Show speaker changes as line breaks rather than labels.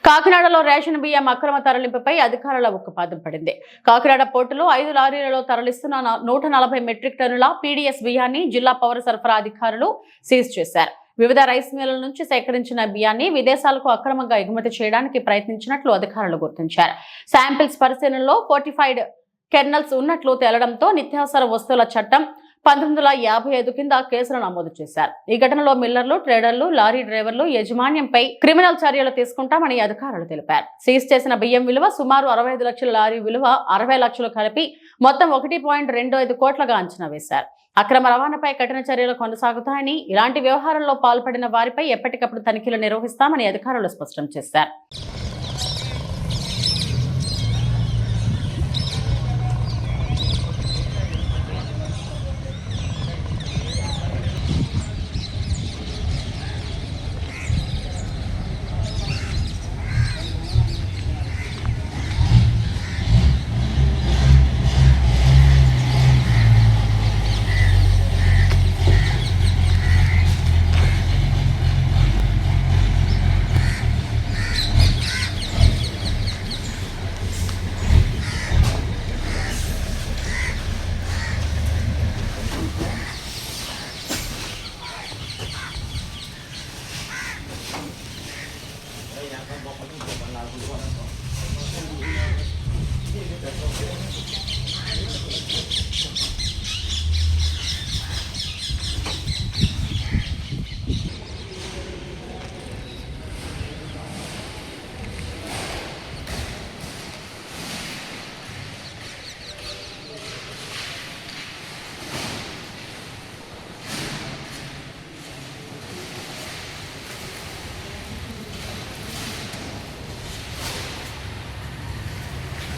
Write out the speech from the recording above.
కాకినాడలో రేషన్ బియ్యం అక్రమ తరలింపుపై అధికారుల ఉక్కుపాదం పడింది. కాకినాడ పోర్టులో 5 లారీలలో తరలిస్తున్న 140 మెట్రిక్ టన్నుల పీడీఎస్ బియ్యాన్ని జిల్లా పౌర సరఫరా అధికారులు సీజ్ చేశారు. వివిధ రైస్ మిల్లుల నుంచి సేకరించిన బియ్యాన్ని విదేశాలకు అక్రమంగా ఎగుమతి చేయడానికి ప్రయత్నించినట్లు అధికారులు గుర్తించారు. శాంపిల్స్ పరిశీలనలో ఫోర్టిఫైడ్ కెర్నల్స్ ఉన్నట్లు తేలడంతో నిత్యావసర వస్తువుల చట్టం 1955 కింద కేసులు నమోదు చేశారు. ఈ ఘటనలో మిల్లర్లు, ట్రేడర్లు, లారీ డ్రైవర్లు యజమాన్యంపై క్రిమినల్ చర్యలు తీసుకుంటామని అధికారులు తెలిపారు. సీజ్ చేసిన బియ్యం విలువ సుమారు 65 లక్షల, లారీ విలువ 60 లక్షలు కలిపి మొత్తం 1.25 కోట్లుగా అంచనా వేశారు. అక్రమ రవాణాపై కఠిన చర్యలు కొనసాగుతాయని, ఇలాంటి వ్యవహారంలో పాల్పడిన వారిపై ఎప్పటికప్పుడు తనిఖీలు నిర్వహిస్తామని అధికారులు స్పష్టం చేశారు.